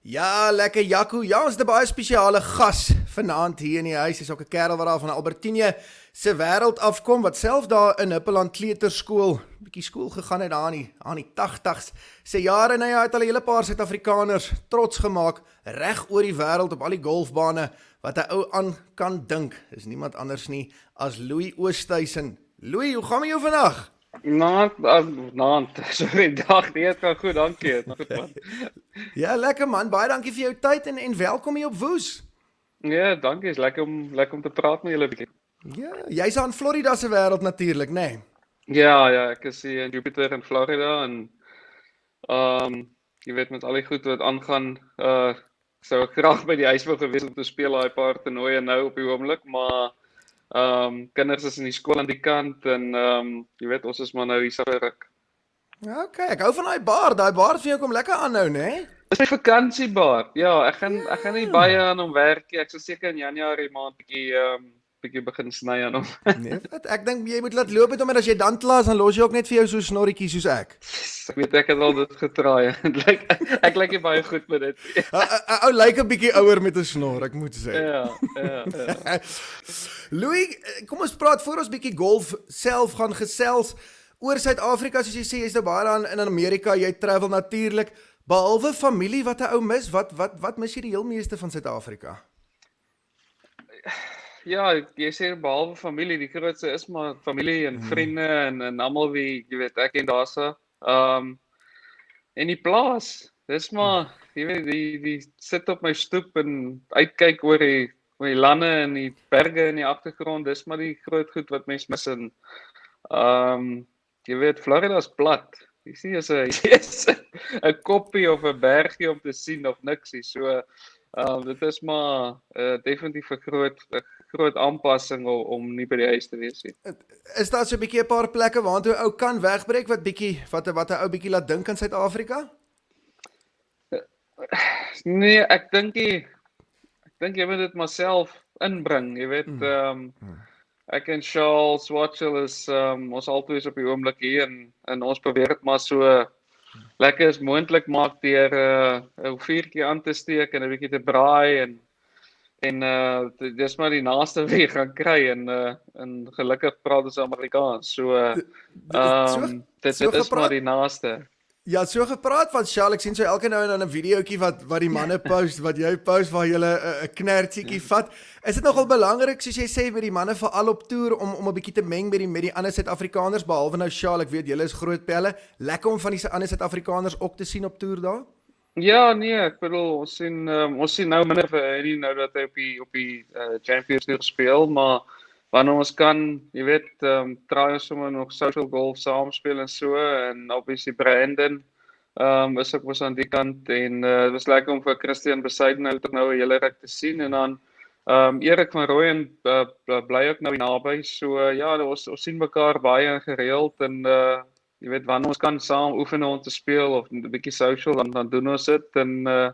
Ja, lekker Jaco. Ja, ons het 'n baie spesiale gas vanaand hier in die huis. Hy's ook 'n kerel wat daar van Albertine se wêreld afkom wat self daar in Huppeland Kleuterskool, bietjie skool gegaan het daar aan die 80's. Sy jare en hy het al 'n hele paar Suid-Afrikaners trots gemaak reg oor die wêreld op al die golfbane wat 'n ou aan kan dink. Is niemand anders nie as Louis Oosthuizen. Louis, hoe gaan met jou vandag? Naand, sorry, dag, nee, het gaan goed, dankie, het goed man. Ja, lekker man. Baie dankie vir jou tyd en welkom hier op Woes. Ja, dankie, is lekker om te praat met julle 'n bietjie. Ja, jy's aan Florida se wêreld natuurlik, né? Nee? Ja, ek is hier in Jupiter in Florida en jy weet met al die goed wat aangaan, sou ek graag by die huis wou gewees om te speel daai paar toernooie nou op die oomblik, maar kinders is in die skool aan die kant en jy weet ons is maar nou hier vir ruk. Okay, ek hou van daai bar vir jou kom lekker aanhou, né? Nee? Dis my vakansiebar. Ja, ek gaan nie baie aan hom werk nie. Ek sal seker in Januarie maand bietjie begin sny aan hom. Nee, wat? Ek dink jy moet laat loop het omdat as jy dan klaar is, dan los jy ook net vir jou so snorretjie soos ek. Ek weet ek het al dit getraai. Ek lyk nie baie goed met dit. Ou lyk 'n bietjie ouer met 'n snor, ek moet sê. Ja. Louis, kom ons praat voor ons bietjie golf self gaan gesels oor Suid-Afrika, soos jy sê, jy's nou baie daar in Amerika, jy travel natuurlik. Behalwe familie wat 'n ou mis, wat mis jy die heel meeste van Suid-Afrika? Ja, jy sê behalwe familie, die grootste is maar familie en vriende en almal wie jy weet ek en daarse. En die plaas, dis maar jy weet die sit op my stoep en uitkyk oor die lande en die berge in die agtergrond, dis maar die groot goed wat mens mis en jy weet Florida is plat. Jy sien is 'n koppie of 'n bergie om te sien of niksie. So dit is maar definitief 'n groot aanpassing om nie by die huis te wees nie. Is daar so 'n bietjie 'n paar plekke waartoe 'n ou kan wegbreek wat 'n ou bietjie laat dink aan Suid-Afrika? Nee, ek dink jy moet dit maar self inbring, jy weet. Ek en Charles Watchell is ons albei is op die oomblik hier en ons probeer dit maar so lekker as moontlik maak deur 'n vuurtjie aan te steek en 'n bietjie te braai en dis maar die naaste wat jy gaan kry en gelukkig praat ons Amerikaans. So dit is maar die naaste. Ja, so gepraat van Charles, ek sien so elke nou en dan 'n videoetjie wat die manne post, wat jy post waar jy 'n knertjiekie vat. Is dit nogal belangrik soos jy sê met die manne veral op toer om 'n bietjie te meng met die ander Suid-Afrikaners behalwe nou Charles, ek weet julle is groot pelle. Lekker om van die ander Suid-Afrikaners ook te sien op toer daar? Ja, nee, ek bedoel ons sien nou minder vir Eddie nou dat hy op die Champions Tour speel, maar wanneer ons kan, jy weet, try ons sommer nog social golf saam speel en so en obviously Brandon is ook mos aan die kant en dit was lekker om vir Christian Besuiden nou 'n hele ruk te sien en dan Erik van Rooyen bly ook nou naby, so ja, ons sien mekaar baie gereeld en jy weet wanneer ons kan saam oefen om te speel of 'n bietjie social dan doen ons dit en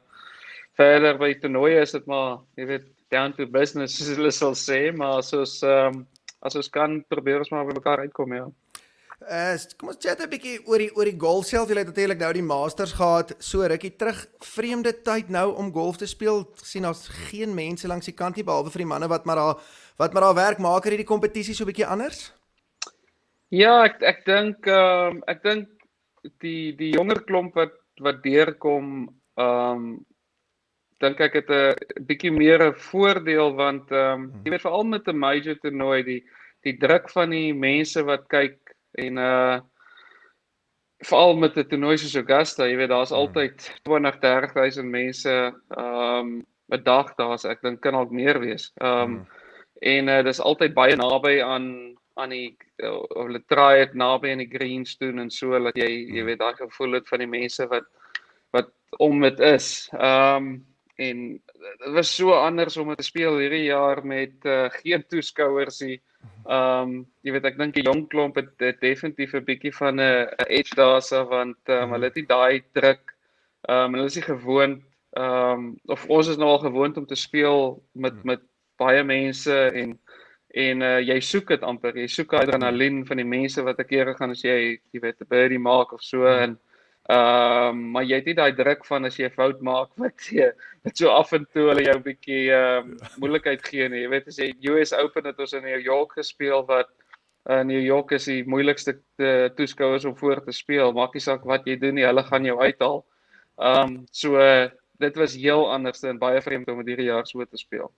verder by toernooie is dit maar jy weet down to business soos hulle sal sê, maar as ons kan probeer ons maar by mekaar uitkom, ja. Kom ons chat 'n bietjie oor die golf self. Jy het natuurlik nou die Masters gehad, so rukkie terug. Vreemde tyd nou om golf te speel. Sien daar's geen mense langs die kant nie behalwe vir die manne wat maar daar werk. Maak hierdie kompetisie so 'n bietjie anders? Ja, ek dink die jonger klomp wat deurkom dink ek het 'n bietjie meer 'n voordeel want jy weet veral met 'n major toernooi die druk van die mense wat kyk en veral met 'n toernooi soos Augusta, jy weet daar's altyd 20-30 000 mense 'n dag daar's ek dink kan ook meer wees. En dis altyd baie naby aan die hulle try dit naby aan die greens doen en so dat jy weet daai gevoel het van die mense wat om dit is. En dit was so anders om te speel hierdie jaar met geen toeskouers nie. Jy weet ek dink die jong klomp het definitief 'n bietjie van 'n edge daarse want hulle het nie daai druk. Hulle is nie gewoond of ons is nou al gewoond om te speel met baie mense en jy soek dit amper, jy soek adrenalien van die mense wat 'n keer gaan as jy weet 'n birdie maak of so en Maar jy het nie daai druk van as jy 'n fout maak wat so af en toe hulle jou 'n bietjie moeilikheid gee nie. Jy weet as jy US Open het ons in New York gespeel wat New York is die moeilikste toeskouers om voor te speel. Maak nie saak wat jy doen nie, hulle gaan jou uithaal. Dit was heel anders en baie vreemd om hierdie jaar so te speel.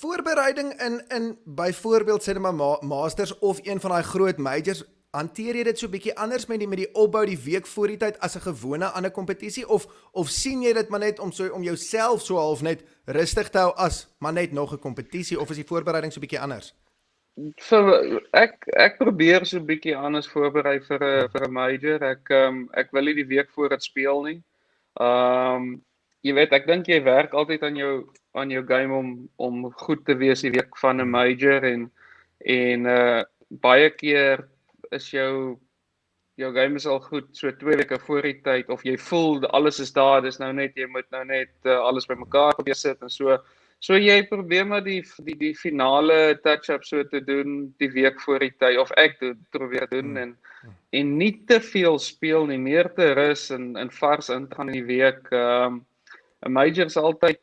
Voorbereiding in byvoorbeeld sê net maar Masters of een van daai groot majors, hanteer jy dit so 'n bietjie anders met die opbou die week voor die tyd as 'n gewone ander kompetisie of sien jy dit maar net om jouself so half net rustig te hou as maar net nog 'n kompetisie of is die voorbereiding so 'n bietjie anders? Ek probeer so 'n bietjie anders voorberei vir 'n major. Ek wil nie die week voor dit speel nie. Jy weet, ek dink jy werk altyd aan jou game om goed te wees die week van 'n major en baie keer is jou game is al goed so 2 weke voor die tyd of jy voel alles is daar, dis nou net jy moet nou net alles bymekaar probeer sit en so jy probeer maar die finale touch-up so te doen die week voor die tyd of ek probeer doen en nie te veel speel nie, meer te rus en vars ingaan in die week. 'n Major is altyd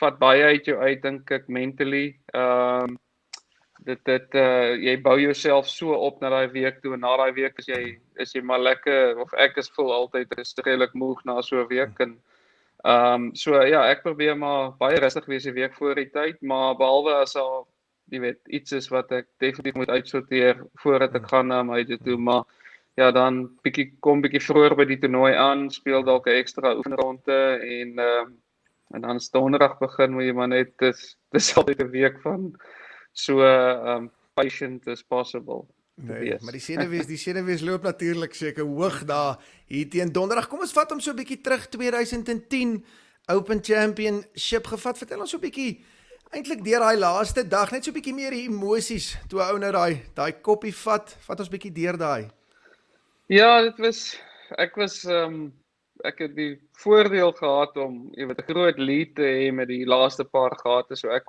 vat baie uit jou uit dink ek mentally. Jy bou jouself so op na daai week toe en na daai week is jy maar lekker of ek voel altyd is redelik moeg na so 'n week en ek probeer maar baie rustig wees die week voor die tyd, maar behalwe as al jy weet iets is wat ek definitief moet uitsorteer voordat ek gaan na my toe, maar ja dan kom bietjie vroeër by die toernooi aan, speel dalk 'n ekstra oefenronde en dan donderdag begin moet jy maar net dis altyd 'n week van so patient as possible. Nee, maar die senuwees loop natuurlik seker hoog daar hier teen donderdag. Kom ons vat hom so 'n bietjie terug 2010 Open Championship gevat. Vertel ons so 'n bietjie eintlik deur daai laaste dag, net so 'n bietjie meer die emosies toe ou nou daai koppie vat ons bietjie deur daai. Ja, ek het die voordeel gehad om jy weet 'n groot lead te hê met die laaste paar gate, so ek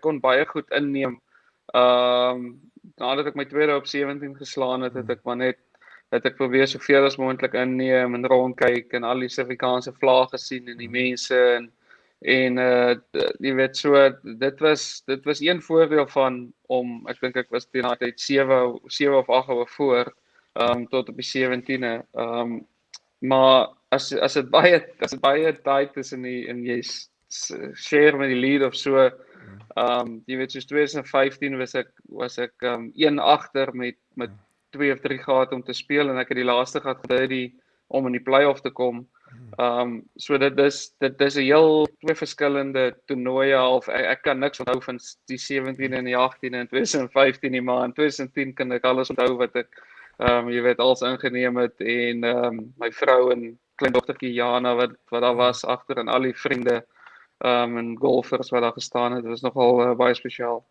kon baie goed inneem. Nadat ek my tweede op 17 geslaan het ek maar net dat ek probeer soveel as moontlik inneem en rondkyk en al die Suid-Afrikaanse vlae gesien en die mense en jy weet so dit was een voordeel van ek dink ek was teen daai tyd 7 of 8 oor voor tot op die 17e. Maar as dit baie tight is en jy share met die lead of so jy weet soos 2015 was ek 1 agter met 2 of 3 gate om te speel en ek het die laaste gehad gedry om in die play-off te kom. So dit is 'n heel twee verskillende toernooie half. Ek kan niks onthou van die 17 en die 18 en 2015 nie, maar in 2010 kan ek alles onthou wat ek jy weet als ingeneem het en my vrou en kleindogtertjie Jana wat daar was agter en al die vriende en golfers wat daar gestaan het. Dit was nogal baie spesiaal.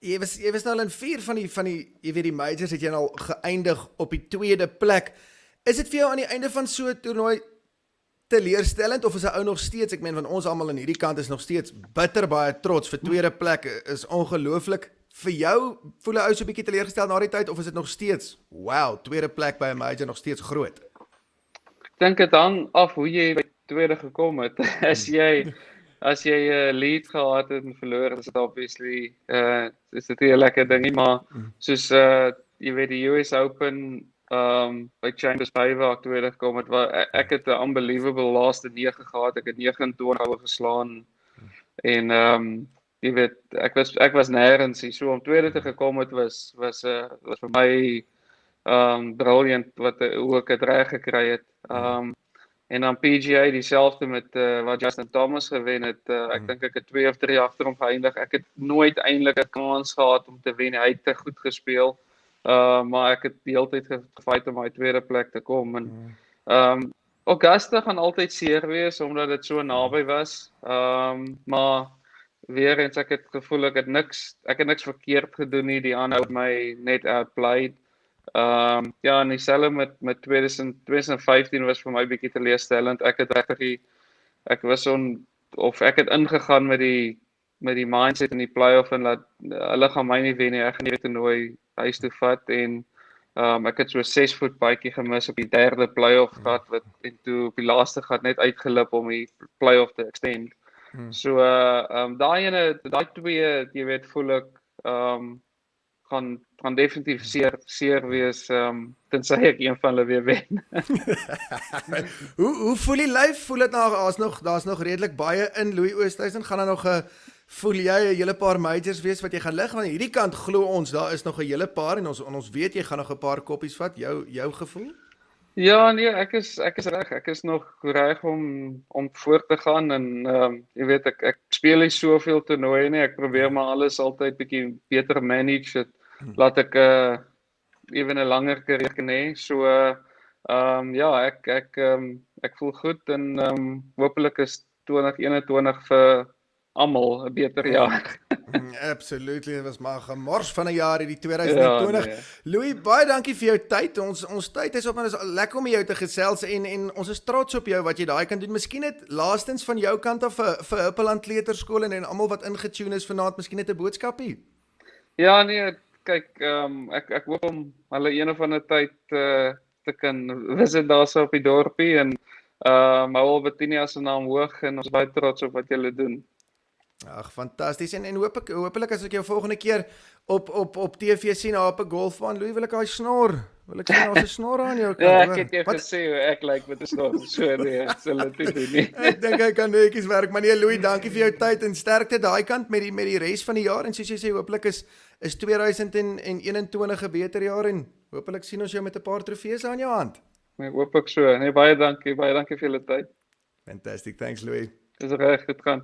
Jy was nou al in 4 van die jy weet die majors het jy nou geëindig op die 2de plek. Is dit vir jou aan die einde van so 'n toernooi teleurstellend of is 'n ou nog steeds, ek meen van ons almal aan hierdie kant is nog steeds bitter baie trots vir 2de plek is ongelooflik. Vir jou voel 'n ou so 'n bietjie teleurgestel na die tyd of is dit nog steeds wow, 2de plek by 'n major nog steeds groot? Ek dink dit hang af hoe jy by tweede gekom het. As jy 'n lead gehad het en verloor, is dit obviously is dit 'n lekker ding nie, maar soos jy weet die US Open by Chambers Bay waar ek tweede gekom het, ek het 'n unbelievable laaste 9 gehad. Ek het 29 houe geslaan en jy weet ek was nêrens hier. So om tweede te gekom het was vir my brilliant hoe ek dit reg gekry het. En dan PGA dieselfde met wat Justin Thomas gewen het. Ek dink ek het 2 of 3 agter hom geëindig. Ek het nooit eintlik 'n kans gehad om te wen. Hy het te goed gespeel. Maar ek het die hele tyd gefight om my tweede plek te kom en Augusta gaan altyd seer wees omdat dit so naby was. Maar weer eens ek het gevoel ek het niks verkeerd gedoen nie. Die ander het my net outplayed. Ja, en dieselfde met 2015 was vir my bietjie teleurstellend. Ek het ingegaan met die mindset in die play-off en dat hulle gaan my nie wen nie, ek gaan die toernooi huis toe vat en Ek het so 'n 6 voet paadjie gemis op die derde play-off gat en toe op die laaste gat net uitgelip om die play-off te extend. So daai twee, jy weet, voel ek gaan definitief seer wees tensy ek een van hulle weer wen. Hoe voel die lyf? Voel dit nou daar's nog redelik baie in Louis Oosthuizen, gaan daar nog 'n voel jy 'n hele paar majors wees wat jy gaan lig? Want hierdie kant glo ons, daar is nog 'n hele paar en ons weet jy gaan nog 'n paar koppies vat. Jou gevoel? Ja, nee, ek is reg. Ek is nog reg om voort te gaan en jy weet ek speel nie soveel toernooie nie. Ek probeer maar alles altyd bietjie beter manage. Dit laat ek ewen 'n langer karier hê. So ja, ek voel goed en hopelik is 2021 vir almal 'n beter jaar. Absolutely, dit was maar 'n gemors van 'n jaar hierdie 2020. Ja, nee. Louis, baie dankie vir jou tyd. Ons tyd is op, maar dit is lekker om met jou te gesels en ons is trots op jou wat jy daai kan doen. Miskien net laastens van jou kant af vir Huppeland Kleuterskool en almal wat ingetune is vanaand, miskien net 'n boodskapie. Ja, nee, kyk, ek hoop om hulle een of ander tyd te kan visit daarso op die dorpie en hou Albertinia se naam hoog en ons is baie trots op wat julle doen. Ag, fantasties. En hopelik as ek jou volgende keer op TV sien op 'n golfbaan, Louis, wil ek daai snor. Wil ek sien daar's 'n snor aan jou kant. Ja, ek het jou gesê hoe ek lyk met 'n snor. So nee, sal dit doen nie. Ek dink hy kan netjies werk, maar nee, Louis, dankie vir jou tyd en sterkte daai kant met die res van die jaar en soos jy sê, hopelik is 2021 'n beter jaar en hopelik sien ons jou met 'n paar trofees aan jou hand. Nee, hoop ek so. Nee, baie dankie vir julle tyd. Fantastic. Thanks, Louis. Dis reg, dit gaan.